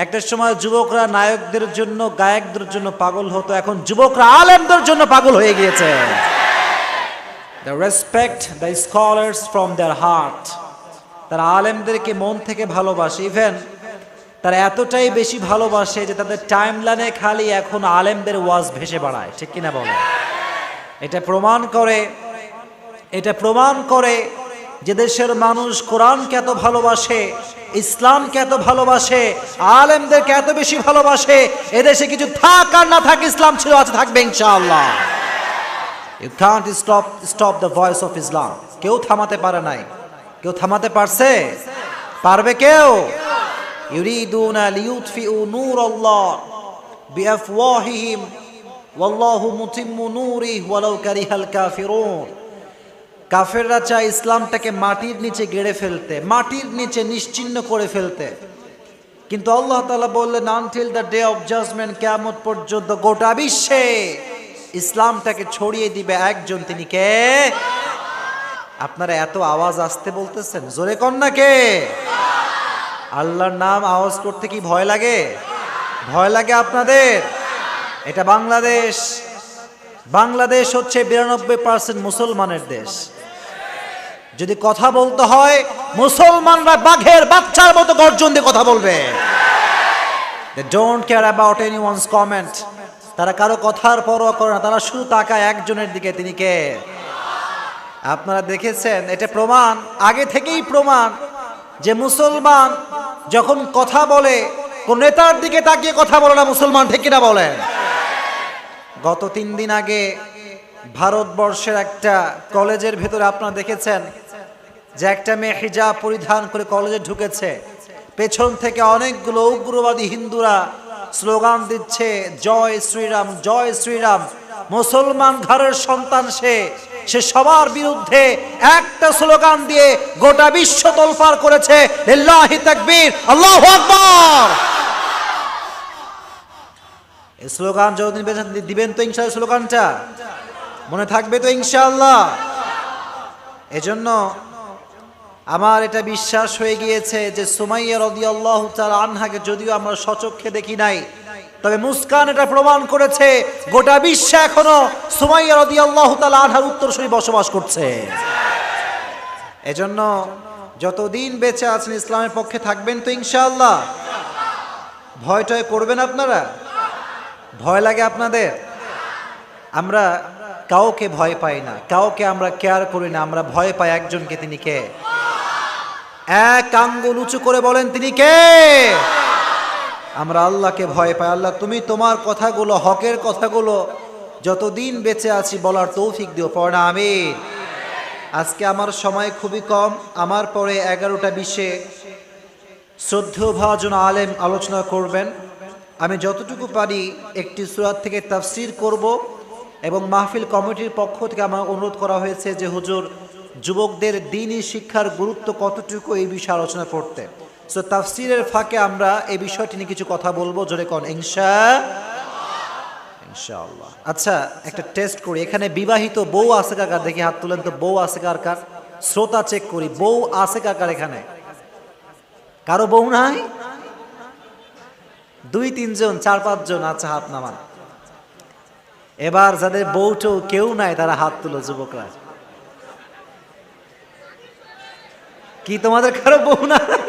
একটা সময় যুবকরা নায়কদের জন্য গায়কদের জন্য পাগল হতো, এখন যুবকরা আলেমদের জন্য পাগল হয়ে গিয়েছে। They respect the scholars from their heart. তারা আলেমদেরকে মন থেকে ভালোবাসে, ইভেন তারা এতটাই বেশি ভালোবাসে যে তাদের টাইমলাইনে খালি এখন আলেমদের ওয়াজ ভেসে বেড়ায়, ঠিক কিনা বলে? এটা প্রমাণ করে যে দেশের মানুষ কোরআনকে এত ভালোবাসে, ইসলামকে এত ভালোবাসে, আলেমদেরকে এত বেশি ভালোবাসে, এদেশে কিছু থাক আর না থাক ইসলাম ছিল, আছে, থাকবে ইনশাআল্লাহ। You can't stop the voice of Islam. কেউ থামাতে পারে নাই। কেউ থামাতে পারছে? পারবে কেউ? ইউরিদুনা লিইউতফিউ নূরাল্লাহ বিআফওয়াহিহিম ওয়াল্লাহু মুতিম্মু নূরিহি ওয়ালাউ কারিহাল কাফিরুন। কাফেররা চায় ইসলামটাকে মাটির নিচে গেড়ে ফেলতে, মাটির নিচে নিশ্চিহ্ন করে ফেলতে, কিন্তু আল্লাহ তাআলা বললেন until the day of judgement, কিয়ামত পর্যন্ত গোটা বিশ্বে ইসলামটাকে ছড়িয়ে দিবে একজন, তিনি কে? আপনারা এত আওয়াজ আসতে বলতেছেন, জোরে কন না কে? আল্লাহর নাম আওয়াজ করতে কি ভয় লাগে? ভয় লাগে আপনাদের? এটা বাংলাদেশ হচ্ছে 92% মুসলমানের দেশ। যদি কথা বলতে হয় মুসলমানরা বাঘের বাচ্চার মতো গর্জন দিয়ে কথা বলবে। They don't care about anyone's comment. তারা কারো কথার পরোয়া করে না, তারা শুধু তাকায় একজনের দিকে, তিনি কে? আপনারা দেখেছেন, এটা প্রমাণ, আগে থেকেই প্রমাণ যে মুসলমান যখন কথা বলে কোন নেতার দিকে তাকিয়ে কথা বলে না মুসলমান, ঠিক কিনা বলেন? গত 3 দিন আগে ভারতবর্ষের একটা কলেজের ভেতরে আপনারা দেখেছেন যে একটা মেয়ে হিজাব পরিধান করে কলেজে ঢুকেছে, পেছন থেকে অনেকগুলো উগ্রবাদী হিন্দুরা স্লোগান দিচ্ছে জয় শ্রীরাম, জয় শ্রীরাম। মুসলমান ঘরের সন্তান সে সবার বিরুদ্ধে একটা স্লোগান দিয়ে গোটা বিশ্ব তোলপাড় করেছে, লিল্লাহি তাকবীর, আল্লাহু আকবার। এই স্লোগান যতদিন দিবেন তো ইনশাআল্লাহ, স্লোগানটা মনে থাকবে তো ইনশাআল্লাহ। এজন্য আমার এটা বিশ্বাস হয়ে গিয়েছে যে সুমাইয়া রাদিয়াল্লাহু তাআলা আনহাকে যদিও আমরা সচক্ষে দেখি নাই, তবে মুস্কান এটা প্রমাণ করেছে গোটা বিশ্বে এখনো সুমাইয়া রাদিয়াল্লাহু তাআলা আনহার উত্তরসূরি বসবাস করছে। এজন্য যতদিন বেঁচে আছেন ইসলামের পক্ষে থাকবেন তো ইনশাআল্লাহ। ভয়টয় করবেন আপনারা? ভয় লাগে আপনাদের? আমরা কাউকে ভয় পাই না, কাউকে আমরা কেয়ার করি না, আমরা ভয় পাই একজনকে, তিনি কে? এক আঙ্গুল উঁচু করে বলেন, তিনি কে? আমরা আল্লাহকে ভয় পাই। আল্লাহ তুমি তোমার কথাগুলো, হকের কথাগুলো যতদিন বেঁচে আছি বলার তৌফিক দিও, পড়া আমিন। আজকে আমার সময় খুবই কম, আমার পরে 11টা 20-এ শ্রদ্ধেয় ভাজন আলেম আলোচনা করবেন। আমি যতটুকু পারি একটি সূরা থেকে তাফসীর করব, এবং মাহফিল কমিটির পক্ষ থেকে আমার অনুরোধ করা হয়েছে যে হুজুর যুবকদের দ্বীনি শিক্ষার গুরুত্ব কতটুকু এই বিষয়ে আলোচনা করতে। সো তাফসীরের ফাঁকে আমরা এই বিষয়টি নিয়ে কিছু কথা বলবো, জোরে কোন ইনশাআল্লাহ। আচ্ছা, একটা টেস্ট করি, এখানে বিবাহিত বউ আছে কাকার? দেখি হাত তুলেন তো, বউ আছে কার কার? শ্রোতা চেক করি, বউ আছে কাকার এখানে? কারো বউ নাই? 2-3 জন, 4-5 জন, আচ্ছা হাত নামান। এবার যাদের বউটো কেউ নাই তারা হাত তুলো, যুবকরা। কি তোমাদের কারো বউ নাই?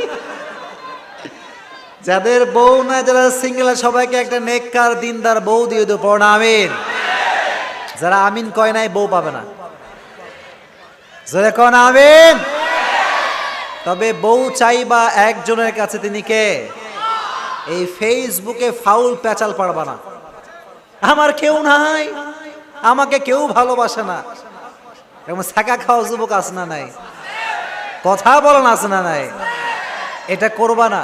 যাদের বউ নাই, যারা সিঙ্গেল, সবাইকে একটা নেককার দিনদার বউ দিয়ে দেবো, পড়া আমিন। যারা আমিন কয় নাই বউ পাবে না, যারা কোন আমিন। তবে বউ চাইবা একজনের কাছে, তিনি কে? এই ফেসবুকে ফাউল পেঁচাল পারবা না, আমার কেউ নাই, আমাকে কেউ ভালোবাসে না, এরকম ছাকা খাওয়া যুবক আছে না নাই? কথা বলেন আছে না নাই? এটা করবা না।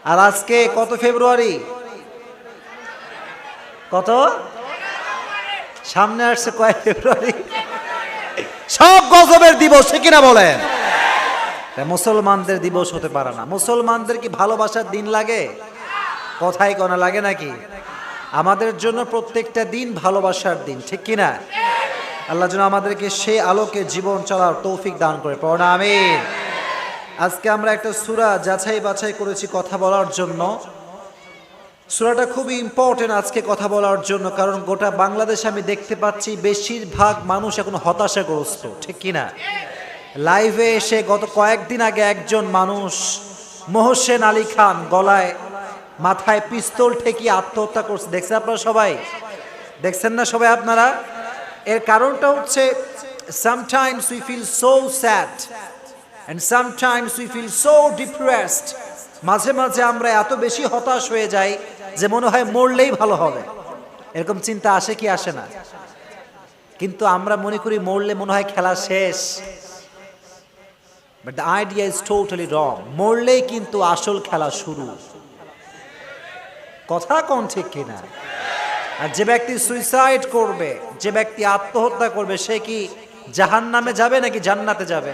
আর আজকে কত ফেব্রুয়ারি? কত? সামনে আসছে কয় ফেব্রুয়ারি? সব গজবের দিবস, সে কিনা বলেন? মুসলমানদের দিবস হতে পারে না। মুসলমানদের কি ভালোবাসার দিন লাগে? কথাই কোনা লাগে নাকি? আমাদের জন্য প্রত্যেকটা দিন ভালোবাসার দিন, ঠিক কিনা? আল্লাহ যেন আমাদেরকে সেই আলোকে জীবন চলার তৌফিক দান করে, পড়া আমিন। আজকে আমরা একটা সূরা যাচাই বাছাই করেছি কথা বলার জন্য। সূরাটা খুবই ইম্পর্টেন্ট আজকে কথা বলার জন্য, কারণ গোটা বাংলাদেশে আমি দেখতে পাচ্ছি বেশিরভাগ মানুষ এখন হতাশাগ্রস্ত, ঠিক কিনা? লাইভে এসে গত কয়েকদিন আগে একজন মানুষ মোহসেন আলী খান গলায় মাথায় পিস্তল ঠেকিয়ে আত্মহত্যা করছে, দেখছেন আপনারা সবাই? দেখছেন না সবাই আপনারা? এর কারণটা হচ্ছে sometimes we feel so sad and sometimes we feel so depressed. মাঝে মাঝে আমরা এত বেশি হতাশ হয়ে যাই যে মনে হয় মরলেই ভালো হবে, এরকম চিন্তা আসে কি আসে না? কিন্তু আমরা মনে করি মরলে মনে হয় খেলা শেষ, but the idea is totally wrong. মরলেই কিন্তু আসল খেলা শুরু। কথা কোন ঠিক কিনা? আর যে ব্যক্তি সুইসাইড করবে, যে ব্যক্তি আত্মহত্যা করবে, সে কি জাহান্নামে যাবে নাকি জান্নাতে যাবে?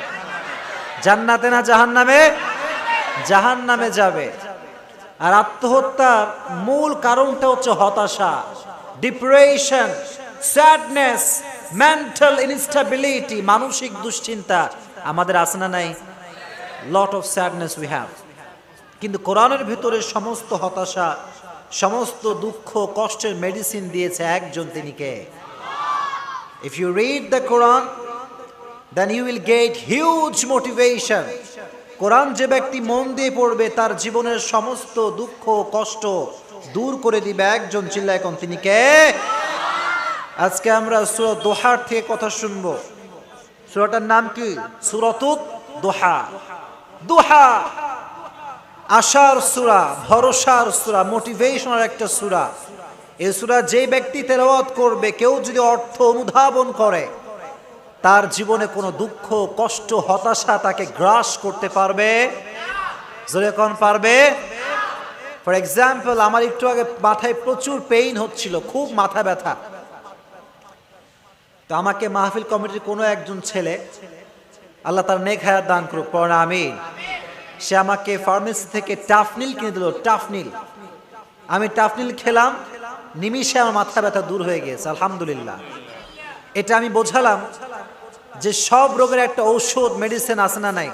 জান্নাতে না জাহান্নামে? জাহান্নামে যাবে। আর আত্মহত্যার মূল কারণটা হচ্ছে হতাশা, ডিপ্রেশন, স্যাডনেস, মেন্টাল ইনস্টেবিলিটি, মানসিক দুশ্চিন্তা আমাদের আছে না নাই? Lot of sadness we have. কিন্তু কোরআনের ভিতরে সমস্ত হতাশা, সমস্ত দুঃখ কষ্টের মেডিসিন দিয়েছে একজন, তিনি কে? If you read the Quran, then you will get huge motivation. কোরআন যে ব্যক্তি মন দিয়ে পড়বে তার জীবনের সমস্ত দুঃখ কষ্ট দূর করে দিবে একজন, চিল্লায় কোন, তিনি কে? আজকে আমরা সূরা দোহার থেকে কথা শুনবো। সূরাটার নাম কি? সূরাতুদ দোহা। দোহা আশার সূরা, ভরসার সূরা, মোটিভেশনাল একটা সূরা। এই সূরা যে ব্যক্তি তেলাওয়াত করবে, কেউ যদি অর্থ অনুধাবন করে, তার জীবনে কোনো দুঃখ কষ্ট হতাশা তাকে গ্রাস করতে পারবে? জোরে কোন পারবে? ফর এক্সাম্পল, আমার একটু আগে মাথায় প্রচুর পেইন হচ্ছিল, খুব মাথা ব্যথা। তো আমাকে মাহফিল কমিটির কোনো একজন ছেলে, আল্লাহ তার নেক হায়াত দান করুক, পড়া আমিন, সে আমাকে ফার্মেসি থেকে টাফনিল কিনে দিল। টাফনিল, আমি টাফনিল খেলাম, নিমিষে আমার মাথা ব্যথা দূর হয়ে গিয়েছে, আলহামদুলিল্লাহ। এটা আমি বোঝালাম যে সব রোগের একটা ঔষধ, মেডিসিন আছে না নাই?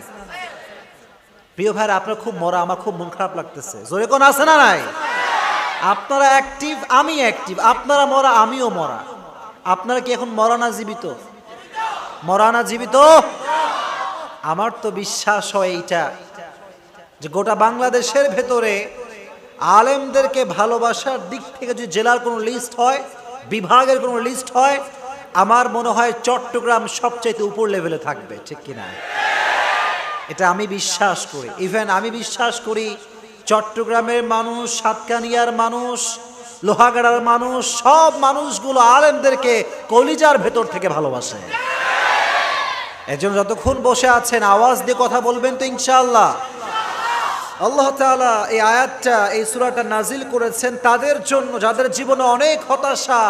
প্রিয় ভাইরা, আপনার খুব মরা, আমার খুব মন খারাপ লাগতেছে, জোরে কোন আছে না নাই? আপনারা অ্যাক্টিভ, আমি অ্যাক্টিভ, আপনারা মরা, আমিও মরা। আপনারা কি এখন মরা না জীবিত? মরা না জীবিত? আমার তো বিশ্বাস হয় এইটা, যে গোটা বাংলাদেশের ভেতরে আলেমদেরকে ভালোবাসার দিক থেকে যদি জেলার কোনো লিস্ট হয়, বিভাগের কোনো লিস্ট হয়, আমার মনে হয় চট্টগ্রাম সবচাইতে উপর লেভেলে থাকবে, ঠিক কিনা? এটা আমি বিশ্বাস করি। ইভেন আমি বিশ্বাস করি চট্টগ্রামের মানুষ, সাতকানিয়ার মানুষ, লোহাগাড়ার মানুষ, সব মানুষগুলো আলেমদেরকে কলিজার ভেতর থেকে ভালোবাসে। এজন্য যতক্ষণ বসে আছেন আওয়াজ দিয়ে কথা বলবেন তো ইনশাআল্লাহ। আল্লাহ তাআলা এই আয়াতটা, এই সূরাটা নাজিল করেছেন তাদের জন্য যাদের জীবনে অনেক হতাশা,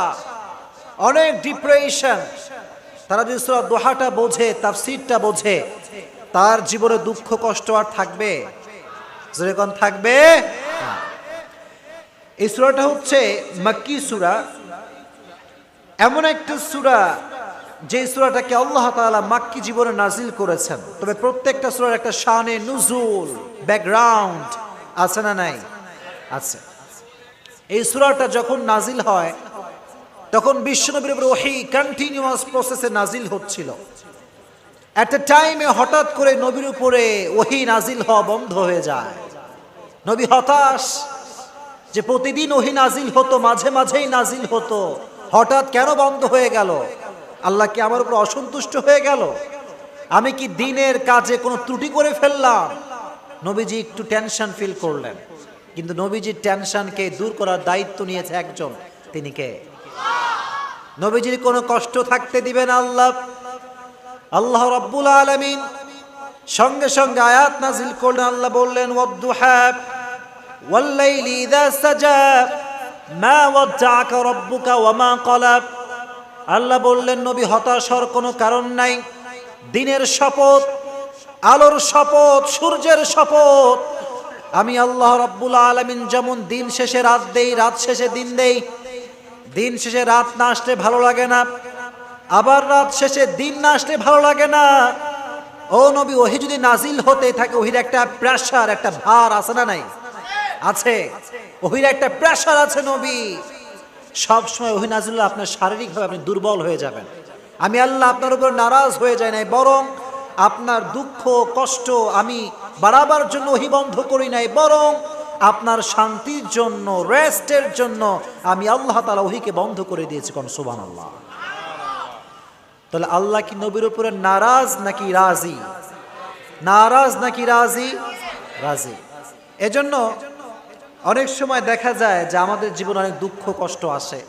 অনেক ডিপ্রেশন। তারা যদি সূরা দোহাটা বোঝে, তাফসীরটা বোঝে, তার জীবনে দুঃখ কষ্ট আর থাকবে? জোরে কোন থাকবে? এই সূরাটা হচ্ছে মাক্কি সূরা, এমন একটা সূরা যে সূরাটাকে আল্লাহ তাআলা মাক্কি জীবনে নাজিল করেছেন। তবে প্রত্যেকটা সূরার একটা শানে নুজুল, ব্যাকগ্রাউন্ড আছে না নাই? আছে। এই সূরাটা যখন নাজিল হয় তখন বিশ্বনবীর উপর ওহী কন্টিনিউয়াস প্রসেসে নাজিল হচ্ছিল। এট এ টাইমে হঠাৎ করে নবীর উপরে ওহী নাজিল হওয়া বন্ধ হয়ে যায়। নবী হতাশ যে প্রতিদিন ওহী নাজিল হতো, মাঝে মাঝেই নাজিল হতো, হঠাৎ কেন বন্ধ হয়ে গেল? আল্লাহ কি আমার উপর অসন্তুষ্ট হয়ে গেল? আমি কি দিনের কাজে কোনো ত্রুটি করে ফেললাম? নবীজি একটু টেনশন ফিল করলেন। কিন্তু নবীজির টেনশনকে দূর করার দায়িত্ব নিয়েছে একজন, তিনি কে? নবীজির কোনো কষ্ট থাকতে দিবেন আল্লাহ। আল্লাহ রাব্বুল আলামিন সঙ্গে সঙ্গে আয়াত নাজিল করলেন। আল্লাহ বললেন, ওয়াদ-দুহা ওয়াল-লাইলি ইযা সাজা মা ওয়াদ্দাআকা রাব্বুকা ওয়া মা ক্বালা। আল্লাহ বললেন, নবী হতাশ হওয়ার কোনো কারণ নাই। দিনের শপথ, আলোর শপথ, সূর্যের শপথ, আমি আল্লাহ রাব্বুল আলামিন যেমন দিন শেষে রাত দেই, রাত শেষে দিন দেই, দিন শেষে রাত না আসলে ভালো লাগে না, আবার রাত শেষে দিন না আসলে ভালো লাগে না, ও নবী, ওহি যদি নাজিল হতে থাকে, ওহির একটা প্রেসার, একটা ভার আছে না নাই? আছে। ওহির একটা প্রেসার আছে নবী। সব সময় ওহি নাজিল হলে আপনার শারীরিকভাবে আপনি দুর্বল হয়ে যাবেন। আমি আল্লাহ আপনার উপর নারাজ হয়ে যাই নাই, বরং আপনার দুঃখ কষ্ট আমি বাড়াবার জন্য ওহি বন্ধ করি নাই, বরং আপনার শান্তির জন্য, রেস্টের জন্য আমি আল্লাহ তাআলা ওহিকে বন্ধ করে দিয়েছি। কোন সুবহানাল্লাহ। তাহলে আল্লাহ কি নবীর উপরে নারাজ নাকি রাজি? নারাজ নাকি রাজি? রাজি। এজন্য অনেক সময় দেখা যায় যে আমাদের জীবনে অনেক দুঃখ কষ্ট আসে,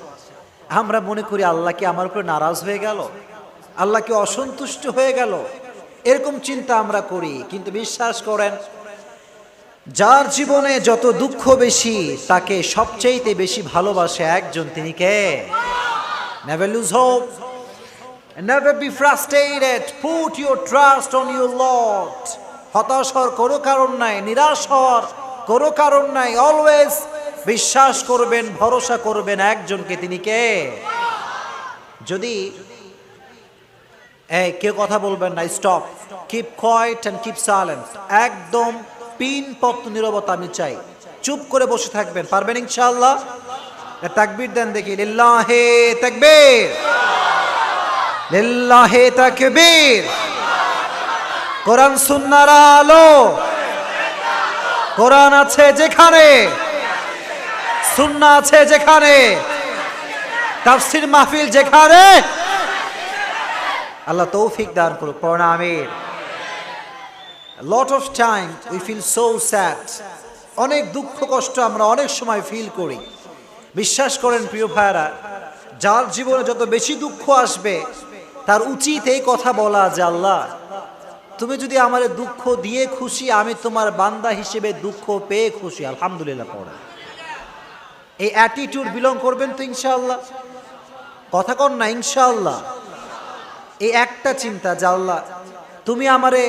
আমরা মনে করি আল্লাহ কি আমার উপরে নারাজ হয়ে গেল, আল্লাহ কি অসন্তুষ্ট হয়ে গেল, এরকম চিন্তা আমরা করি। কিন্তু বিশ্বাস করেন, যার জীবনে যত দুঃখ বেশি তাকে সবচেয়ে বেশি ভালোবাসে একজন, তিনি কে? Never lose hope, never be frustrated, put your trust on your Lord. হতাশ হওয়ার কোনো কারণ নাই, নিরাশ হওয়ার কোনো কারণ নাই। অলওয়েজ বিশ্বাস করবেন, ভরসা করবেন একজনকে, তিনি কে? যদি কেউ কথা বলবেন না, stop, keep quiet and keep silent, একদম পিনপক্ত নীরবতা আমি চাই। চুপ করে বসে থাকবেন, পারবেন ইনশাআল্লাহ? তাকবীর দেন দেখি, লিল্লাহে তাকবীর, লিল্লাহে তাকবীর। কোরআন সুন্নাহর আলো, কোরআন আছে যেখানে, সুন্নাহ আছে যেখানে, তাফসীর মাহফিল যেখানে, আল্লাহ তৌফিক দান করুক, পড়না আমিন। Lot of time we feel so sad, অনেক দুঃখ কষ্ট আমরা অনেক সময় ফিল করি। বিশ্বাস করেন প্রিয় ভাইরা, যার জীবনে যত বেশি দুঃখ আসবে তার উচিত এই কথা বলা যে আল্লাহ তুমি যদি আমার দুঃখ দিয়ে খুশি, আমি তোমার বান্দা হিসেবে দুঃখ পেয়ে খুশি, আলহামদুলিল্লাহ পড়ে। এই অ্যাটিটিউড বিলং করবেন তো ইনশাআল্লাহ? কথা কন না ইনশাআল্লাহ? এই একটা চিন্তা যে আল্লাহ তুমি আমারে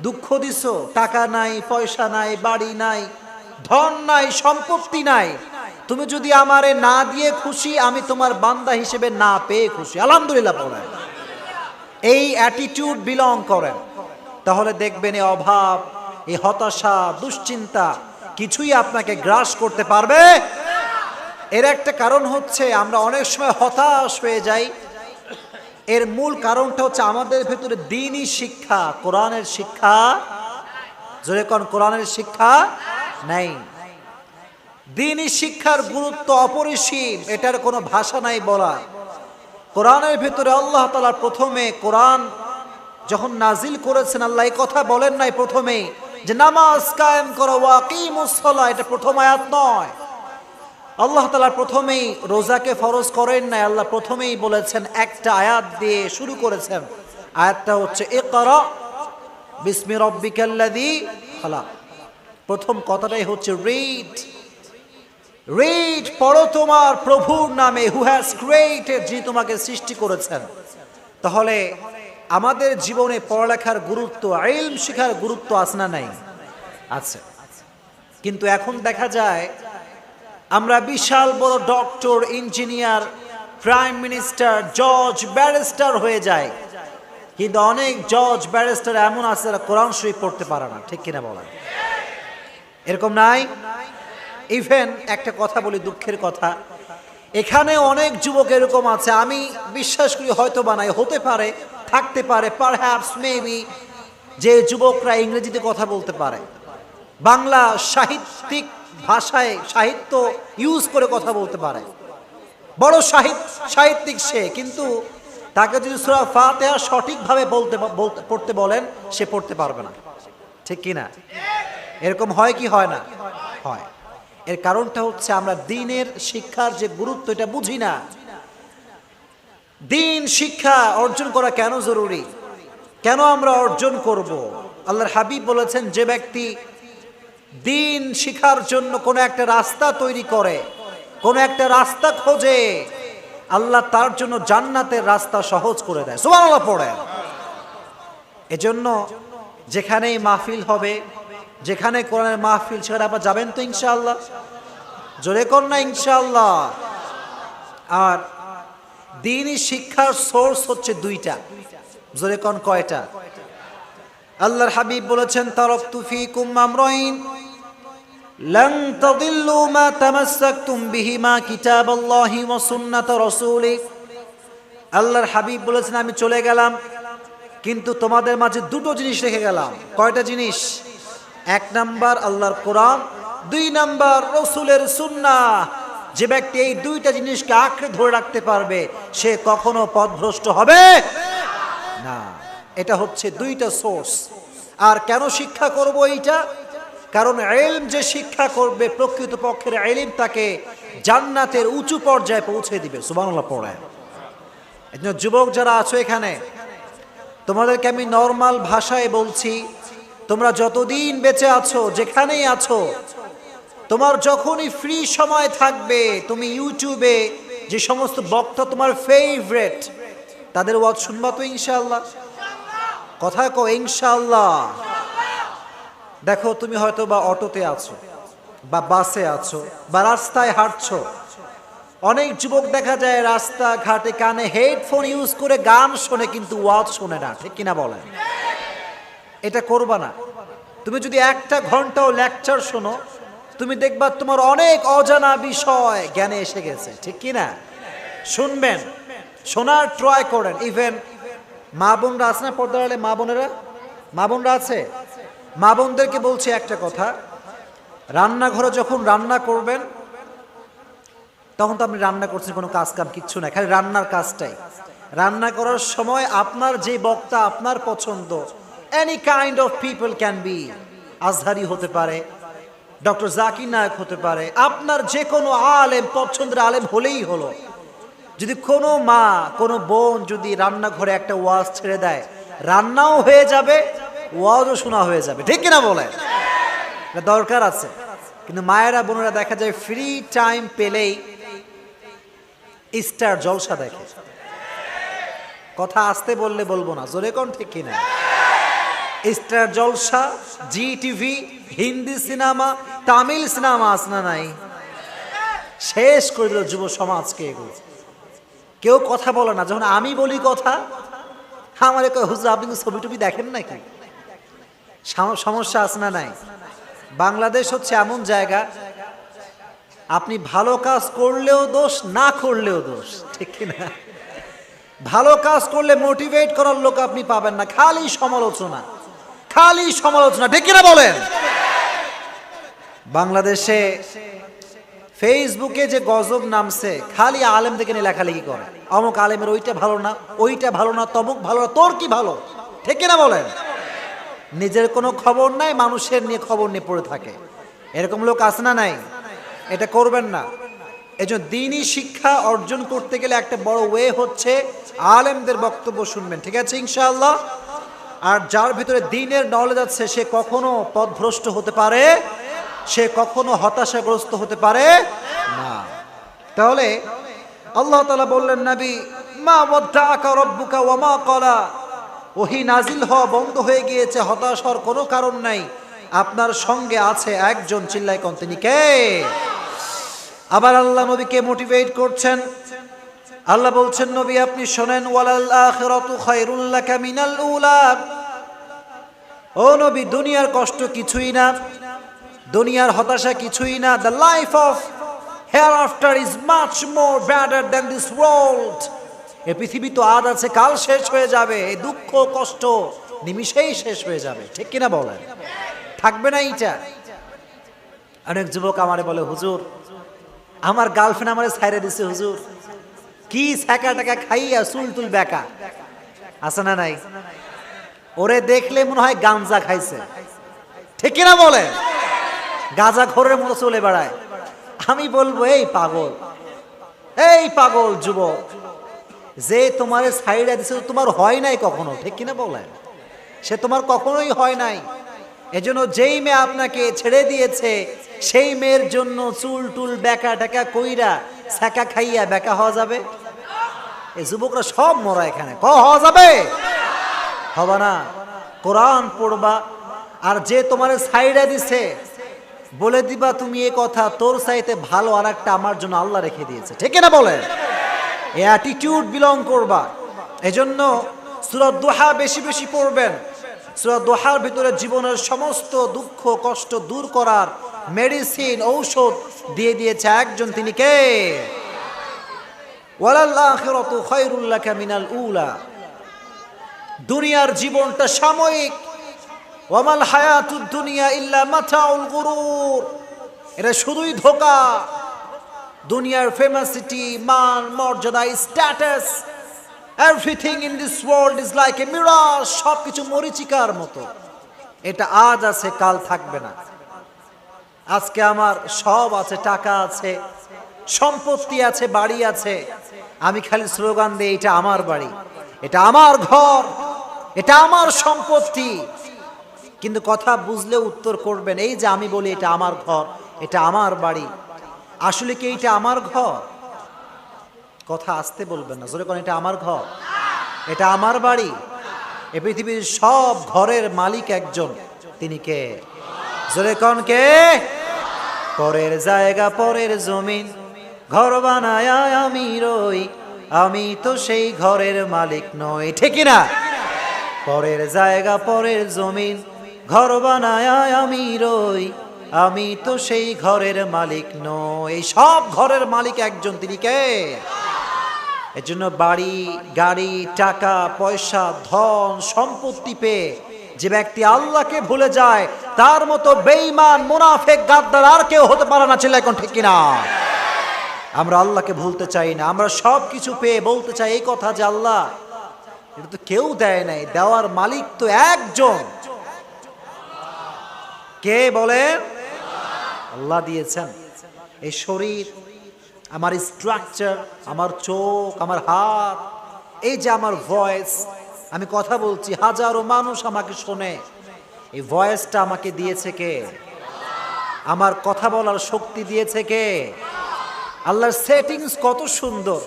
দুঃখ দিছো, টাকা নাই, পয়সা নাই, বাড়ি নাই, ধন নাই, সম্পত্তি নাই, তুমি যদি আমারে না দিয়ে খুশি, আমি তোমার বান্দা হিসেবে না পেয়ে খুশি, আলহামদুলিল্লাহ পড়েন। এই অ্যাটিটিউড বিলং করেন, তাহলে দেখবেন এই অভাব, এই হতাশা, দুশ্চিন্তা কিছুই আপনাকে গ্রাস করতে পারবে। এর একটা কারণ হচ্ছে আমরা অনেক সময় হতাশ হয়ে যাই। এর মূল কারণটা হচ্ছে আমাদের ভেতরে দ্বীনি শিক্ষা, কোরআনের শিক্ষা, জোরে কোন কোরআনের শিক্ষা নাই। দ্বীনি শিক্ষার গুরুত্ব অপরিসীম, এটার কোনো ভাষা নাই বলা। কোরআনের ভেতরে আল্লাহ তাআলা প্রথমে কোরআন যখন নাজিল করেছেন, আল্লাহ এই কথা বলেন নাই প্রথমে যে নামাজ কায়েম করো, ওয়াকিমুস সালাহ, এটা প্রথম আয়াত নয়। আল্লাহ তাআলা প্রথমেই রোজাকে ফরজ করেন নাই, আল্লাহ প্রথমেই বলেছেন, একটা আয়াত দিয়ে শুরু করেছেন। আয়াতটা হচ্ছে ইকরা বিসমি রাব্বিকাল্লাযী খালাক। প্রথম কথাটাই হচ্ছে রিড, রিড, পড়ো তোমার প্রভুর নামে, হু হ্যাজ ক্রিয়েটেড, যিনি তোমাকে সৃষ্টি করেছেন। তাহলে আমাদের জীবনে পড়ালেখার গুরুত্ব, ইলম শিখার গুরুত্ব আছে না নাই? আছে। কিন্তু এখন দেখা যায় আমরা বিশাল বড় ডক্টর, ইঞ্জিনিয়ার, প্রাইম মিনিস্টার, জজ, ব্যারিস্টার হয়ে যায়, কিন্তু অনেক জজ ব্যারিস্টার এমন আছে যারা কোরআন শরীফ পড়তে পারে না, ঠিক কিনা বলেন? এরকম নাই? ইভেন একটা কথা বলি, দুঃখের কথা, এখানে অনেক যুবক এরকম আছে, আমি বিশ্বাস করি হয়তো বানাই, হতে পারে, থাকতে পারে, পারহ্যাপস মেবি, যে যুবকরা ইংরেজিতে কথা বলতে পারে, বাংলা সাহিত্যিক ভাষায় সাহিত্য ইউজ করে কথা বলতে পারে, বড় সাহিত্যিক সে, কিন্তু তাকে যদি সূরা ফাতিহা সঠিকভাবে পড়তে বলেন, সে পড়তে পারবে না, ঠিক কিনা? এরকম হয় কি হয় না? হয়। এর কারণটা হচ্ছে আমরা দ্বীনের শিক্ষার যে গুরুত্ব এটা বুঝি না। দ্বীন শিক্ষা অর্জন করা কেন জরুরি, কেন আমরা অর্জন করব? আল্লাহর হাবিব বলেছেন, যে ব্যক্তি দ্বীন শিখার জন্য কোনো একটা রাস্তা তৈরি করে, কোনো একটা রাস্তা খোঁজে, আল্লাহ তার জন্য জান্নাতের রাস্তা সহজ করে দেয়। সুবহানাল্লাহ পড়েন। এজন্য যেখানেই মাহফিল হবে, যেখানে কোরআনের মাহফিল, সেখানে আপনারা যাবেন তো ইনশাআল্লাহ? জোরে কর না ইনশাআল্লাহ। আর দ্বীনি শিক্ষার সোর্স হচ্ছে দুইটা, জোরে কোন কয়টা? আল্লাহর হাবিব বলেছেন, তারাকতু ফীকুম আমরাইন লান তাদিল্লু মা তামাসসাকতুম বিহিমা কিতাবাল্লাহি ওয়া সুন্নাত রাসূলি। আল্লাহর হাবিব বলেছেন, আমি চলে গেলাম কিন্তু তোমাদের মাঝে দুটো জিনিস রেখে গেলাম। কয়টা জিনিস? এক নাম্বার আল্লাহর কোরআন, দুই নাম্বার রাসূলের সুন্নাহ। যে ব্যক্তি এই দুইটা জিনিসকে আঁকড়ে ধরে রাখতে পারবে সে কখনো পথভ্রষ্ট হবে না। এটা হচ্ছে দুইটা সোর্স। আর কেন শিক্ষা করব এইটা? কারণ ইলম যে শিক্ষা করবে প্রকৃতপক্ষের ইলম তাকে জান্নাতের উঁচু পর্যায়ে পৌঁছে দিবে। সুবহানাল্লাহ পড়েন। একজন যুবক যারা আছো এখানে, তোমাদেরকে আমি নরমাল ভাষায় বলছি, তোমরা যতদিন বেঁচে আছো, যেখানেই আছো, তোমার যখনই ফ্রি সময় থাকবে, তুমি ইউটিউবে যে সমস্ত বক্তা তোমার ফেভারিট তাদের ওয়াজ শুনবা তো ইনশাআল্লাহ? কথা কো ইনশাআল্লাহ। দেখো তুমি হয়তো বা অটোতে আছো বা বাসে আছো বা রাস্তায় হাঁটছো। অনেক যুবক দেখা যায় রাস্তা ঘাটে কানে হেডফোন ইউজ করে গান শোনে কিন্তু ওয়াজ শোনে না। ঠিক কিনা বলেন? এটা করবা না। তুমি যদি একটা ঘন্টাও লেকচার শোনো, তুমি দেখবা তোমার অনেক অজানা বিষয় জ্ঞানে এসে গেছে। ঠিক কিনা? শুনবেন, শোনার ট্রাই করেন। ইভেন মা বোনরা আছে না পর্দার আড়ালে? মা বোনরা আছে? মা বোনদেরকে বলছি একটা কথা, রান্নাঘরে যখন রান্না করবেন তখন তো আপনি রান্না করছেন, কোনো কাজ কাম কিচ্ছু নাই, খালি রান্নার কাজটাই। রান্না করার সময় আপনার যে বক্তা আপনার পছন্দ, any kind of people can be, Azhari হতে পারে, ডক্টর জাকির নায়ক হতে পারে, আপনার যে কোনো আলেম, পছন্দের আলেম হলেই হলো। যদি কোনো মা কোনো বোন যদি রান্নাঘরে একটা ওয়াজ ছেড়ে দেয়, রান্নাও হয়ে যাবে, ওয়াজও শোনা হয়ে যাবে। ঠিক কিনা বলে? দরকার আছে। কিন্তু মায়েরা বোনেরা দেখা যায় ফ্রি টাইম পেলেই স্টার জলসা দেখে। কথা আসতে বললে বলবো না, জোরে কোন ঠিক কিনা? Star Jalsha, Zee TV, Hindi cinema, Tamil cinema আসনা নাই, শেষ করে দিল যুব সমাজকে এগুলো। কেউ কথা বলে না। যখন আমি বলি কথা, আমার হুজুর আপনি ছবি টবি দেখেন নাকি? সমস্যা আসনা নাই। বাংলাদেশ হচ্ছে এমন জায়গা, আপনি ভালো কাজ করলেও দোষ, না করলেও দোষ। ঠিক কিনা? ভালো কাজ করলে মোটিভেট করার লোক আপনি পাবেন না, খালি সমালোচনা, খালি সমালোচনা। ঠিক কিনা বলেন? বাংলাদেশে ফেসবুকে যে গজব নামছে, খালি আলেম থেকে নিয়ে লেখালেখি করে, অমুক আলেমের ওইটা ভালো না, ওইটা ভালো না, তমুক ভালো না, তোর কি ভালো? ঠিক কিনা বলেন? নিজের কোনো খবর নাই, মানুষের নিয়ে খবর নিয়ে পড়ে থাকে। এরকম লোক আছে না নাই? এটা করবেন না। এজন্য দ্বীনি শিক্ষা অর্জন করতে গেলে একটা বড় ওয়ে হচ্ছে আলেমদের বক্তব্য শুনবেন। ঠিক আছে ইনশাআল্লাহ? আর যার ভিতরে দ্বীনের নলেজ আছে সে কখনো পথভ্রষ্ট হতে পারে, সে কখনো হতাশাগ্রস্ত হতে পারে না। তাহলে আল্লাহ তাআলা বললেন, নবী মা ওয়াদ্দাআকা রাব্বুকা ওয়া মা ক্বালা, ওহী নাজিল হওয়া বন্ধ হয়ে গিয়েছে, হতাশ হওয়ার কোনো কারণ নাই, আপনার সঙ্গে আছে একজন। চিল্লায় কোন? তিনি কে? আবার আল্লাহ নবীকে মোটিভেট করছেন। আল্লাহ বলছেন, নবী আপনি শোনেন, ওয়ালাল আখিরাতু খায়রুল লাকা মিনাল উলা। ও নবী, দুনিয়ার কষ্ট কিছুই না, দুনিয়ার হতাশা কিছুই না। The life of hereafter is much more better than this world. এই পৃথিবী তো আজ আছে, কাল শেষ হয়ে যাবে। এই দুঃখ কষ্ট নিমিষেই শেষ হয়ে যাবে। ঠিক কিনা বলেন? থাকবে না এইটা। অনেক যুবক আমারে বলে, হুজুর আমার গার্লফ্রেন্ড আমারে ছাইরে দিছে হুজুর, কি ছাকা টাকা খাইয়া চুল তুল বেকা। আছে না নাই? ওরে দেখলে মনে হয় গাঞ্জা খাইছে। ঠিক কিনা বলে? গাঁজা খোরের মতো চলে বেড়ায়। আমি বলবো, এই পাগল, এই পাগল যুবক, যে তোমারে ছাইরা দিছে তোমার হয় নাই কখনো। ঠিক কিনা বলেন? সে তোমার কখনোই হয় নাই। এজন্য যেই মেয়ে আপনাকে ছেড়ে দিয়েছে সেই মেয়ের জন্য চুল টুল বেকা টেকা কইরা ছাকা খাইয়া বেকা হওয়া যাবে? এই যুবকরা সব মরা এখানে। হওয়া যাবে? হবে না। কোরআন পড়বা, আর যে তোমারে ছাইরা দিছে বলে দিবা তুমি এই কথা, তোর চাইতে ভালো আর একটা আমার জন্য আল্লাহ রেখে দিয়েছে। ঠিক না বলেন? এই অ্যাটিটিউড বিলং করবা। এজন্য সূরা দুহা বেশি বেশি পড়বেন। সূরা দোহার ভিতরে জীবনের সমস্ত দুঃখ কষ্ট দূর করার মেডিসিন ঔষধ দিয়ে দিয়েছে একজন, তিনি কে? ওয়ালাল আখিরাতু খায়রুল লাকা মিনাল উলা। দুনিয়ার জীবনটা সাময়িক। ওয়ামাল হায়াতুদ দুনিয়া ইল্লা মাতাউল গুরুর। এটা শুধুই ধোঁকা। দুনিয়ার ফেমাসিটি, মান, মর্যাদা, status, everything in this world is like a mirage. সবকিছু মরিচিকার মতো। এটা আজ আছে, কাল থাকবে না। আজকে আমার সব আছে, টাকা আছে, সম্পত্তি আছে, বাড়ি আছে, আমি খালি স্লোগান দিই এটা আমার বাড়ি, এটা আমার ঘর, এটা আমার সম্পত্তি। কিন্তু কথা বুঝলে উত্তর করবেন, এই যে আমি বলি এটা আমার ঘর, এটা আমার বাড়ি, আসলে কি এটা আমার ঘর? কথা আসতে বলবেন না, জোরে কোন এটা আমার ঘর, এটা আমার বাড়ি। এই পৃথিবীর সব ঘরের মালিক একজন, তিনি কে? জোরে কোন কে? পরের জায়গা পরের জমিন ঘর বানায় আমি রই, আমি তো সেই ঘরের মালিক নই। ঠিক না? পরের জায়গা পরের জমিন ঘর বানায় আমি রই, আমি তো সেই ঘরের মালিক নই। এই সব ঘরের মালিক একজন, তিনি কে? এর জন্য বাড়ি, গাড়ি, টাকা পয়সা, ধন সম্পত্তি পেয়ে যে ব্যক্তি আল্লাহকে ভুলে যায়, তার মতো বেঈমান, মুনাফিক, গাদ্দার আর কেউ হতে পারে না। ছিল এখন ঠিক কিনা? আমরা আল্লাহকে ভুলতে চাই না। আমরা সব কিছু পেয়ে বলতে চাই এই কথা যে আল্লাহ, এটা তো কেউ দেয় নাই, দেওয়ার মালিক তো একজন। কে বলেন? আল্লাহ দিয়েছেন। এই শরীর, আমার স্ট্রাকচার, আমার চোখ, আমার হাত, এই যে আমার ভয়েস, আমি কথা বলছি, হাজারো মানুষ আমাকে শোনে, এই ভয়েসটা আমাকে দিয়েছে কে? আমার কথা বলার শক্তি দিয়েছে কে? আল্লাহর সেটিংস কত সুন্দর।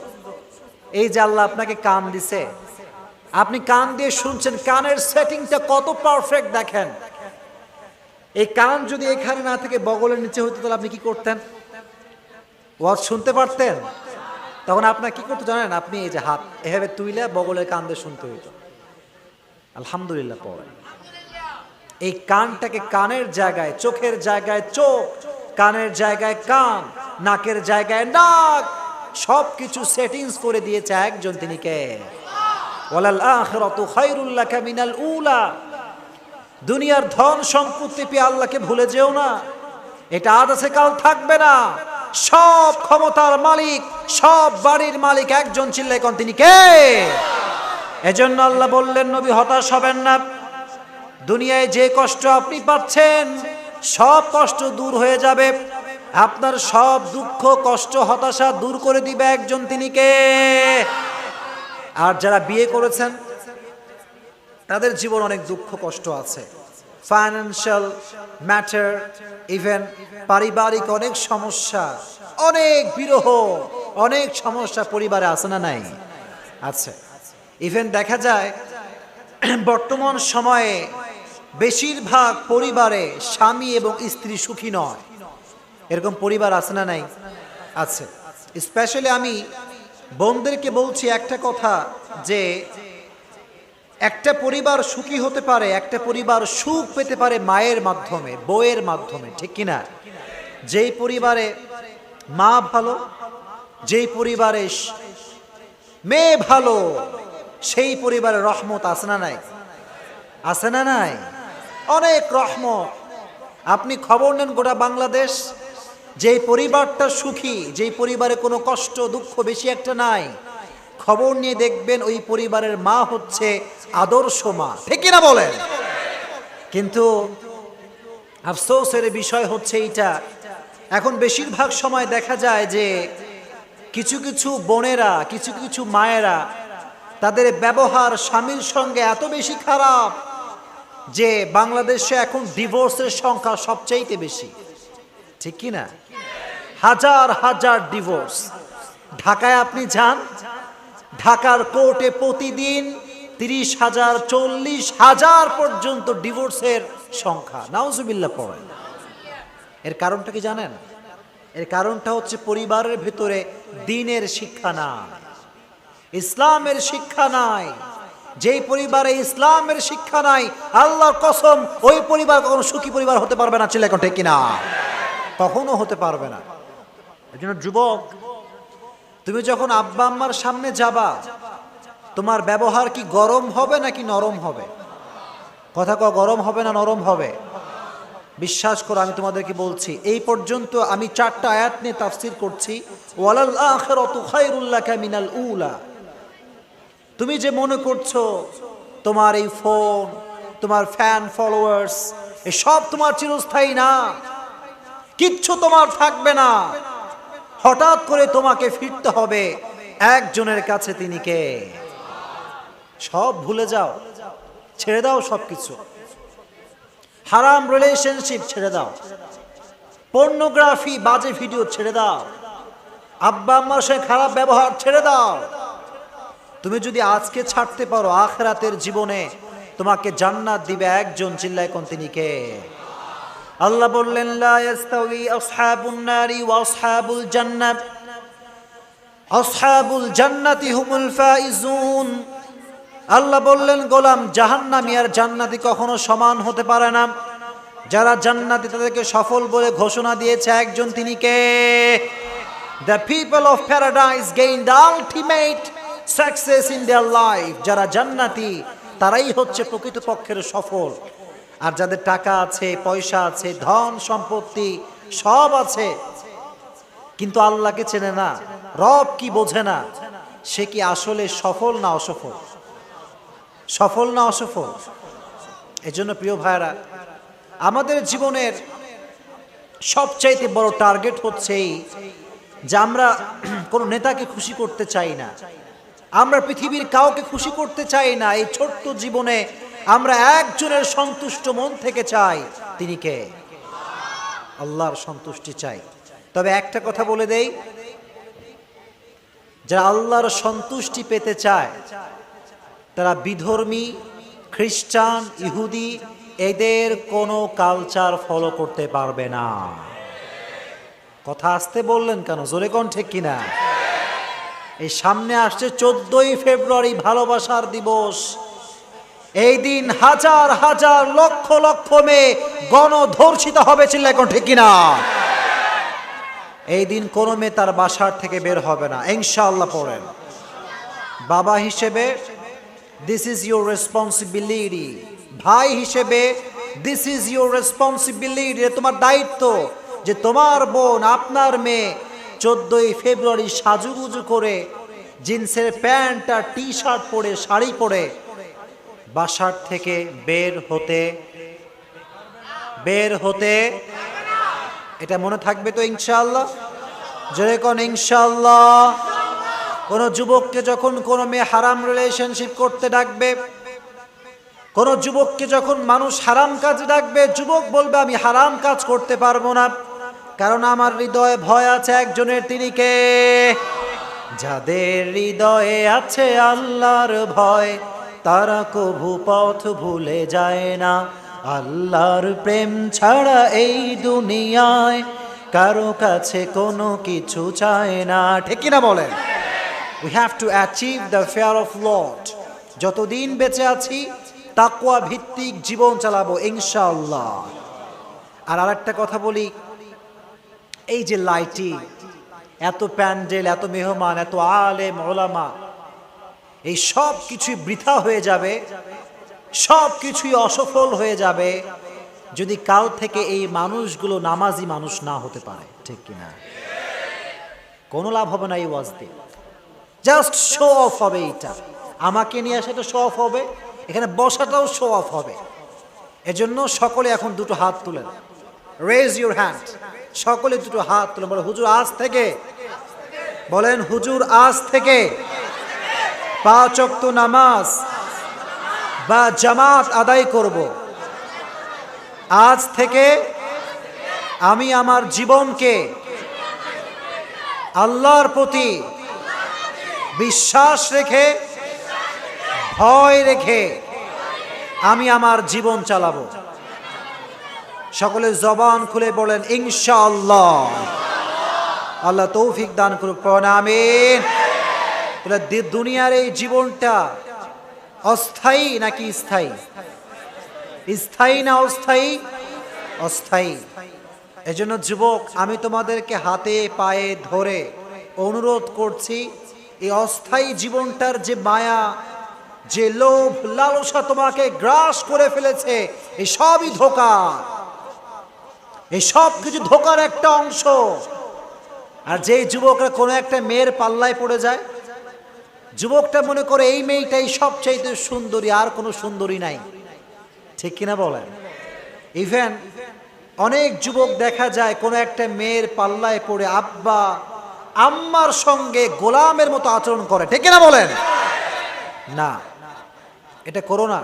এই যে আল্লাহ আপনাকে কান দিছে, আপনি কান দিয়ে শুনছেন, কানের সেটিংটা কত পারফেক্ট দেখেন। এই কান যদি এখানে না থেকে বগলের নিচে হতো, তাহলে আপনি কি করতেন? ওয়াজ শুনতে পারতেন? তখন আপনার কি করতে জানেন? আপনি এই যে হাত এভাবে তুইলে বগলের কান দিয়ে শুনতে হইতো। আলহামদুলিল্লাহ পড়েন। এই কানটাকে কানের জায়গায়, চোখের জায়গায় চোখ, কানের জায়গায় কান, নাকের জায়গায় নাক, সবকিছু সেটিংস করে দিয়েছে একজন, তিনি কে? ওয়ালাল আখিরাতু খায়রুল লাকা মিনাল উলা। দুনিয়ার ধন সম্পত্তি পেয়ে আল্লাহকে ভুলে যেও না, এটা আজ আছে, কাল থাকবে না। সব ক্ষমতার মালিক, সব বাড়ির মালিক একজন, চিল্লায় কোন, তিনি কে? এজন্য আল্লাহ বললেন, নবী হতাশ হবেন না। দুনিয়ায় যে কষ্ট আপনি পাচ্ছেন, সব কষ্ট দূর হয়ে যাবে। আপনার সব দুঃখ কষ্ট হতাশা দূর করে দিবে একজন, তিনি কে? আর যারা বিয়ে করেছেন, তাদের জীবন অনেক দুঃখ কষ্ট আছে, ফাইন্যান্সিয়াল ম্যাটার, ইভেন পারিবারিক অনেক সমস্যা, অনেক বিরহ, অনেক সমস্যা পরিবারে আছে না নাই? আছে। ইভেন দেখা যায় বর্তমান সময়ে বেশিরভাগ পরিবারে স্বামী এবং স্ত্রী সুখী নয়। এরকম পরিবার আছে না নাই? আছে। স্পেশালি আমি বোনদেরকে বলছি একটা কথা, যে একটা পরিবার সুখী হতে পারে, একটা পরিবার সুখ পেতে পারে মায়ের মাধ্যমে, বউয়ের মাধ্যমে। ঠিক কিনা? যেই পরিবারে মা ভালো, যেই পরিবারে মেয়ে ভালো, সেই পরিবারে রহমত আছে না নাই? আছে না নাই? অনেক রহমত। আপনি খবর নেন গোটা বাংলাদেশ, যেই পরিবারটা সুখী, যেই পরিবারে কোনো কষ্ট দুঃখ বেশি একটা নাই, খবর নিয়ে দেখবেন ওই পরিবারের মা হচ্ছে আদর্শ মা। ঠিক কিনা বলেন? কিন্তু আফসোসের বিষয় হচ্ছে এইটা, এখন বেশিরভাগ সময় দেখা যায় যে কিছু কিছু বোনেরা, কিছু কিছু মায়েরা, তাদের ব্যবহার স্বামীর সঙ্গে এত বেশি খারাপ যে বাংলাদেশে এখন ডিভোর্সের সংখ্যা সবচাইতে বেশি। ঠিক কিনা? হাজার হাজার ডিভোর্স। ঢাকায় আপনি যান, ঢাকার কোর্টে প্রতিদিন 30,000 40,000 পর্যন্ত ডিভোর্সের সংখ্যা। নাউজুবিল্লাহ পড়েন। এর কারণটা কি জানেন? এর কারণটা হচ্ছে পরিবারের ভিতরে দ্বীনের শিক্ষা নাই, ইসলামের শিক্ষা নাই, যেই পরিবারে ইসলামের শিক্ষা নাই, আল্লাহর কসম ওই পরিবার কখনো সুখী পরিবার হতে পারবে না। চিল্লায় ঠিক কিনা? কখনো হতে পারবে না। এই জন্য যুবক, তুমি যখন আব্বা আম্মার সামনে যাবা, তোমার ব্যবহার কি গরম হবে নাকি নরম হবে? কথা কও, গরম হবে না নরম হবে? বিশ্বাস করো, আমি তোমাদেরকে বলছি, এই পর্যন্ত আমি 4টা আয়াত নিয়ে তাফসীর করছি। ওয়ালাল আখিরাতু খায়রুল লাকা মিনাল উলা। তুমি যে মনে করছো তোমার এই ফোন, তোমার ফ্যান ফলোয়ার্স, এসব তোমার চিরস্থায়ী না, কিচ্ছু তোমার থাকবে না। হঠাৎ করে তোমাকে ফিরতে হবে একজনের কাছে। তিনি কে? সব ভুলে যাও, ছেড়ে দাও সবকিছু। হারাম রিলেশনশিপ ছেড়ে দাও, পর্নোগ্রাফি বাজে ভিডিও ছেড়ে দাও, আব্বা আম্মার সাথে খারাপ ব্যবহার ছেড়ে দাও। তুমি যদি আজকে ছাড়তে পারো, আখিরাতের জীবনে তোমাকে জান্নাত দিবে একজন। চিল্লায় কোন? তিনি কে? আল্লাহ বললেন, লা ইয়াস্তাউই আসহাবুন নারি ওয়া আসহাবুল জান্নাত, আসহাবুল জান্নাতি হুমুল ফাইজুন। আল্লাহ বললেন, গোলাম, জাহান্নামী আর জান্নাতি কখনো সমান হতে পারে না। যারা জান্নাতি তাদেরকে সফল বলে ঘোষণা দিয়েছে একজন। তিনি কে? The people of paradise gain the ultimate success in their life. যারা জান্নাতি তারাই হচ্ছে প্রকৃতপক্ষের সফল। আর যাদের টাকা আছে, পয়সা আছে, ধন সম্পত্তি সব আছে, কিন্তু আল্লাহকে চেনে না, রব কি বোঝে না, সে কি আসলে সফল না অসফল? সফল না অসফল? এজন্য প্রিয় ভাইরা, আমাদের জীবনের সবচাইতে বড় টার্গেট হচ্ছে এই যে আমরা কোনো নেতাকে খুশি করতে চাই না, আমরা পৃথিবীর কাউকে খুশি করতে চাই না। এই ছোট্ট জীবনে আমরা একজনের সন্তুষ্ট মন থেকে চাই। তিনি কে? আল্লাহর সন্তুষ্টি চাই। তবে একটা কথা বলে দেই, যারা আল্লাহর সন্তুষ্টি পেতে চায় তারা বিধর্মী, খ্রিস্টান, ইহুদি এদের কোনো কালচার ফলো করতে পারবে না। কথা আসতে বললেন কেন? জোরে কোন ঠিক কিনা? এই সামনে আসছে 14ই ফেব্রুয়ারি, ভালোবাসার দিবস। এই দিন হাজার হাজার লক্ষ লক্ষ মেয়ে গণধর্ষিত হবে। চিল্লায় কোন ঠিক কিনা? এই দিন কোনো মেয়ে তার বাসার থেকে বের হবে না, ইনশাআল্লাহ। পড়েন, বাবা হিসেবে দিস ইজ ইউর রেসপন্সিবিলিটি। ভাই হিসেবে দিস ইজ ইউর রেসপন্সিবিলিটি। তোমার দায়িত্ব যে তোমার বোন, আপনার মেয়ে 14ই ফেব্রুয়ারি সাজুগুজু করে, জিন্সের প্যান্ট আর টি শার্ট পরে, শাড়ি পরে বাসার থেকে বের হতে এটা মনে থাকবে তো ইনশাআল্লাহ? যেরকম ইনশাআল্লাহ। কোন যুবককে যখন কোনো মেয়ে হারাম রিলেশনশিপ করতে ডাকবে, কোন যুবককে যখন মানুষ হারাম কাজ ডাকবে, যুবক বলবে আমি হারাম কাজ করতে পারবো না, কারণ আমার হৃদয়ে ভয় আছে একজনের। তিনি কে? যাদের হৃদয়ে আছে আল্লাহর ভয়, তারা কভু পথ ভুলে যায় না। আল্লাহর প্রেম ছাড়া এই দুনিয়ায় কারো কাছে কোনো কিছু চায় না। ঠিক কিনা বলেন? We have to achieve the fear of Lord. যতদিন বেঁচে আছি তাকওয়া ভিত্তিক জীবন চালাবো ইনশাআল্লাহ। আর আরেকটা কথা বলি, এই যে লাইটিং, এত প্যান্ডেল, এত মেহমান, এত আলেম ওলামা, এই সব কিছুই বৃথা হয়ে যাবে, সব কিছুই অসফল হয়ে যাবে যদি কাল থেকে এই মানুষগুলো নামাজি মানুষ না হতে পারে। ঠিক কিনা? কোনো লাভ হবে না এই ওয়াজ দিয়ে, জাস্ট শো অফ হবে। এটা আমাকে নিয়ে আসে, এটা শো অফ হবে, এখানে বসাটাও শো অফ হবে। এজন্য সকলে এখন দুটো হাত তুলেন, রেজ ইউর হ্যান্ড। সকলে দুটো হাত তুলে বলে, হুজুর আজ থেকে, বলেন হুজুর আজ থেকে 5 ওয়াক্ত নামাজ বা জামাত আদায় করব। আজ থেকে আমি আমার জীবনকে আল্লাহর প্রতি বিশ্বাস রেখে, ভয় রেখে আমি আমার জীবন চালাবো। সকলে জবান খুলে বলেন ইনশাআল্লাহ। আল্লাহ তৌফিক দান করুক, আমিন। দুনিয়ার এই জীবনটা অস্থায়ী নাকি স্থায়ী? স্থায়ী না অস্থায়ী? অস্থায়ী। এজন্য যুবক, আমি তোমাদেরকে হাতে পায়ে ধরে অনুরোধ করছি, এই অস্থায়ী জীবনটার যে মায়া, যে লোভ লালসা তোমাকে গ্রাস করে ফেলেছে, এই সবই ধোঁকা, এই সব কিছু ধোঁকার একটা অংশ। আর যেই যুবকরা কোনো একটা মেয়ের পাল্লায় পড়ে যায়, যুবকটা মনে করে এই মেয়েটাই সবচাইতে সুন্দরী, আর কোনো সুন্দরী নাই। ঠিক কিনা বলেন? ইভেন অনেক যুবক দেখা যায় কোনো একটা মেয়ের পাল্লায় পড়ে আব্বা আম্মার সঙ্গে গোলামের মতো আচরণ করে। ঠিক কিনা বলেন? না, এটা করো না।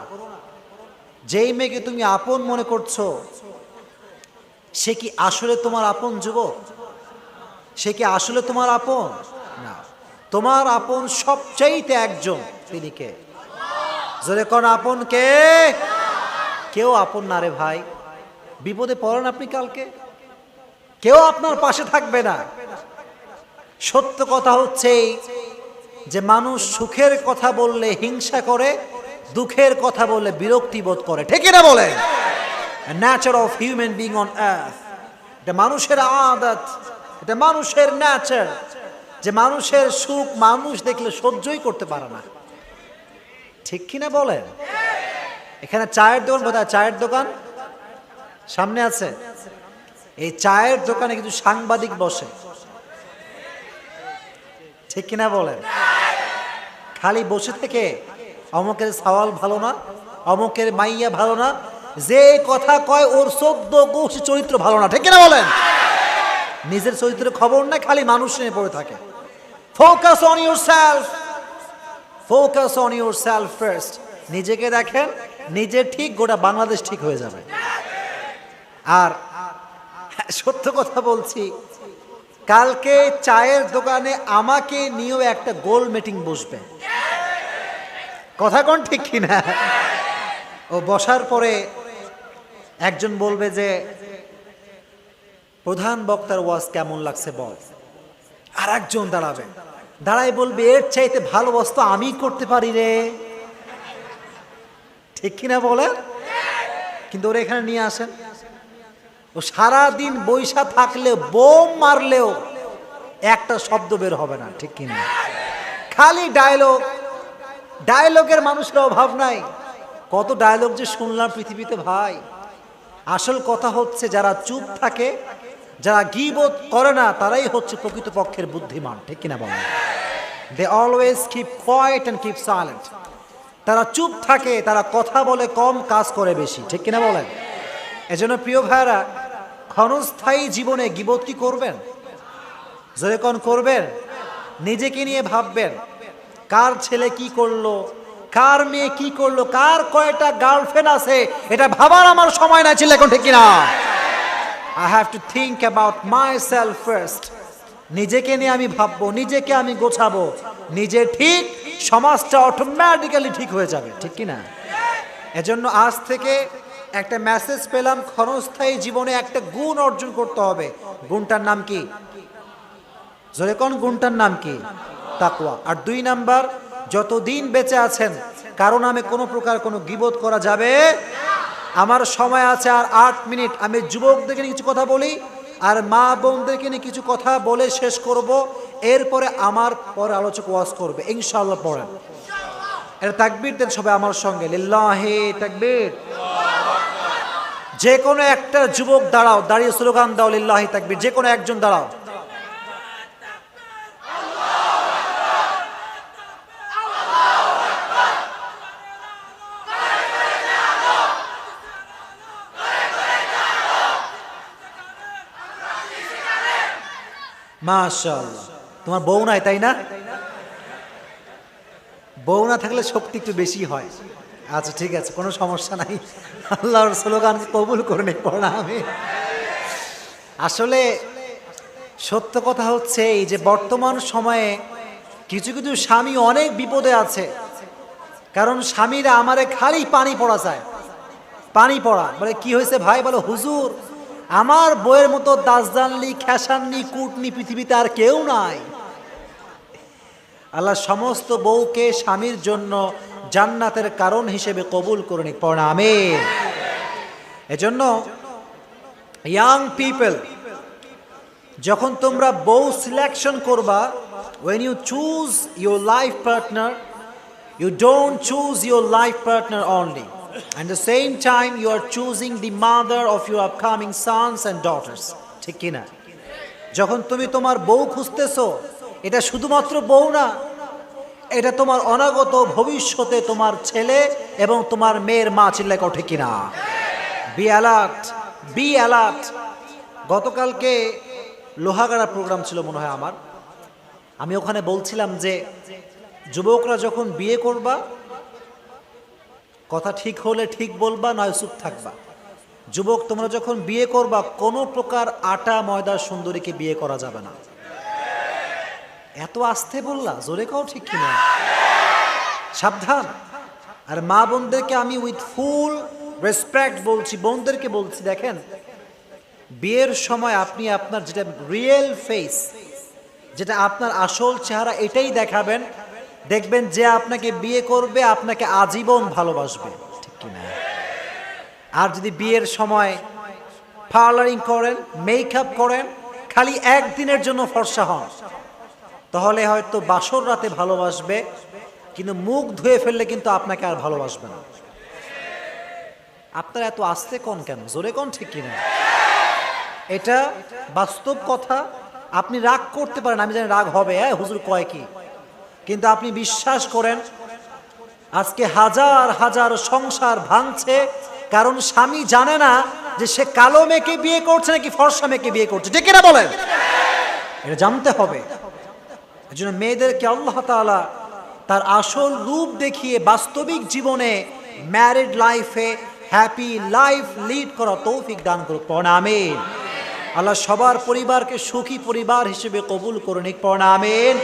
যেই মেয়েকে তুমি আপন মনে করছো, সে কি আসলে তোমার আপন? যুবক, সে কি আসলে তোমার আপন? না, তোমার আপন সবচাইতে একজন, তিনি কে? জোরে কোন আপন কে? কেউ আপন না রে ভাই। বিপদে পড়েন আপনি কালকে, কেউ আপনার পাশে থাকবে না। সত্য কথা হচ্ছে যে মানুষ সুখের কথা বললে হিংসা করে, দুঃখের কথা বললে বিরক্তি বোধ করে। ঠিক না বলে? Nature of human being on earth, এটা মানুষের আদত, এটা মানুষের নেচার, যে মানুষের সুখ মানুষ দেখলে সহ্যই করতে পারে না। ঠিক কিনা বলেন? এখানে চায়ের দোকান, কোথায় চায়ের দোকান? সামনে আছে। এই চায়ের দোকানে কিছু সাংবাদিক বসে। ঠিক কিনা বলেন? খালি বসে থেকে অমুকের সওয়াল ভালো না, অমুকের মাইয়া ভালো না, যে কথা কয় ওর 14 গোষ্ঠী চরিত্র ভালো না। ঠিক কিনা বলেন? নিজের চরিত্রের খবর না, খালি মানুষ নিয়ে পড়ে থাকে। Focus on yourself, focus on yourself first. নিজেকে দেখেন, নিজে ঠিক, গোটা বাংলাদেশ ঠিক হয়ে যাবে। আর সত্য কথা বলছি, কালকে চায়ের দোকানে আমাকে নিয়েও একটা গোল মিটিং বসবে। কথা কোন ঠিক কিনা? ও বসার পরে একজন বলবে যে প্রধান বক্তার ওয়াজ কেমন লাগছে বল। আর একজন দাঁড়াবে, দাঁড়ায় বলবে এর চাইতে ভালো বস্তু আমি করতে পারি রে। ঠিক কিনা বলে? কিন্তু ওরা এখানে নিয়ে আসেন, ও সারাদিন বৈশা থাকলেও, বোম মারলেও একটা শব্দ বের হবে না। ঠিক কিনা? খালি ডায়লগ, ডায়লগের মানুষের অভাব নাই। কত ডায়লগ যে শুনলাম পৃথিবীতে ভাই। আসল কথা হচ্ছে যারা চুপ থাকে, যারা গীবত করে না, তারাই হচ্ছে প্রকৃতপক্ষের বুদ্ধিমান। ঠিক কিনা বলেন? They always keep quiet and keep silent. তারা চুপ থাকে, তারা কথা বলে কম, কাজ করে বেশি। ঠিক কিনা বলেন? এজন্য প্রিয় ভাইরা, ক্ষণস্থায়ী জীবনে গীবত কি করবেন? জোরে কোন করবেন? নিজেকে নিয়ে ভাববেন, কার ছেলে কি করলো, কার মেয়ে কি করলো, কার কয়টা গার্লফ্রেন্ড আছে, এটা ভাবার আমার সময় না ছিল এখন। ঠিক কিনা? I have to think about myself first. নিজেকে নিয়ে আমি ভাববো, নিজেকে আমি গোছাবো। নিজে ঠিক, সমাজটা অটোমেটিক্যালি ঠিক হয়ে যাবে। ঠিক কিনা? এজন্য আজ থেকে একটা মেসেজ পেলাম, ক্ষণস্থায়ী জীবনে একটা গুণ অর্জন করতে হবে। গুণটার নাম কি? জোরে কোন গুণটার নাম কি? তাকওয়া। আর 2 নাম্বার, যতদিন বেঁচে আছেন কারণ আমি কোনো প্রকার কোনো গীবত করা যাবে। আমার সময় আছে আর 8 মিনিট। আমি যুবকদেরকে নিয়ে কিছু কথা বলি, আর মা বোনদেরকে নিয়ে কিছু কথা বলে শেষ করব। এরপরে আমার পরে আলোচক ওয়াজ করবে ইনশাআল্লাহ। পড়েন এটা তাকবীর দেন সবাই আমার সঙ্গে, লিল্লাহি তাকবীর। যে কোনো একটা যুবক দাঁড়াও, দাঁড়িয়ে স্লোগান দাও লিল্লাহি তাকবীর। যে কোনো একজন দাঁড়াও। মাশাআল্লাহ। তোমার বউ নাই তাই না? বউ না থাকলে শক্তি একটু বেশি হয়। আচ্ছা ঠিক আছে, কোনো সমস্যা নাই। আল্লাহর স্লোগান কবুল করে নেই পড়া আমি। আসলে সত্য কথা হচ্ছে এই যে বর্তমান সময়ে কিছু কিছু স্বামী অনেক বিপদে আছে। কারণ স্বামীরা আমারে খালি পানি পড়া চায়। পানি পড়া বলে কি হয়েছে ভাই? বলে হুজুর আমার বইয়ের মতো দাসদানলি, খেসাননি, কুটনি পৃথিবীতে আর কেউ নাই। আল্লাহ সমস্ত বউকে স্বামীর জন্য জান্নাতের কারণ হিসেবে কবুল করে নিক, পড়া আমিন। এজন্য ইয়াং পিপল, যখন তোমরা বউ সিলেকশন করবা, when you choose your life partner, you don't choose your life partner only. At the same time, you are choosing the mother of your upcoming sons and daughters. ঠিক কি না? যখন তুমি তোমার বউ খুঁজতেছো, এটা শুধুমাত্র বউ না, এটা তোমার অনাগত ভবিষ্যতে তোমার ছেলে এবং তোমার মেয়ের মা। চিল্লায় কও ঠিক কিনা? Be alert, be alert. গতকালকে লোহাগাড়া প্রোগ্রাম ছিল মনে হয় আমার, আমি ওখানে বলছিলাম যে যুবকরা যখন বিয়ে করবা, কথা ঠিক হলে ঠিক বলবা, নয় চুপ থাকবা। যুবক, তোমরা যখন বিয়ে করবা, কোনো প্রকার আটা ময়দার সুন্দরীকে বিয়ে করা যাবে না। এত আস্তে বললা, জোরে কও ঠিক কিনা? সাবধান। আর মা বোনদেরকে আমি উইথ ফুল রেসপেক্ট বলছি, বোনদেরকে বলছি, দেখেন বিয়ের সময় আপনি আপনার যেটা রিয়েল ফেস, যেটা আপনার আসল চেহারা, এটাই দেখাবেন। দেখবেন যে আপনাকে বিয়ে করবে আপনাকে আজীবন ভালোবাসবে, ঠিক কিনা? আর যদি বিয়ের সময় পার্লারিং করেন, মেকআপ করেন, খালি একদিনের জন্য ফর্সা হন, তাহলে হয়তো বাসর রাতে ভালোবাসবে, কিন্তু মুখ ধুয়ে ফেললে কিন্তু আপনাকে আর ভালোবাসবে না। আপনারা এত আস্তে কোন কেন? জোরে কোন ঠিক কিনা? এটা বাস্তব কথা। আপনি রাগ করতে পারেন, আমি জানি রাগ হবে, হ্যাঁ হুজুর কয় কি, কিন্তু আপনি বিশ্বাস করেন আজকে হাজার হাজার সংসার ভাঙছে, কারণ স্বামী জানে না যে সে কালো মেয়েকে বিয়ে করছে নাকি ফর্সা মেয়েকে বিয়ে করছে, ঠিক কিনা বলেন? এটা জানতে হবে। এই জন্য মেয়েদেরকে আল্লাহ তাআলা তার আসল রূপ দেখিয়ে বাস্তবিক জীবনে ম্যারিড লাইফে হ্যাপি লাইফ লিড করা তৌফিক দান করুক, পড়া আমিন। আল্লাহ সবার পরিবারকে সুখী পরিবার হিসেবে কবুল করুন, পড়া আমিন।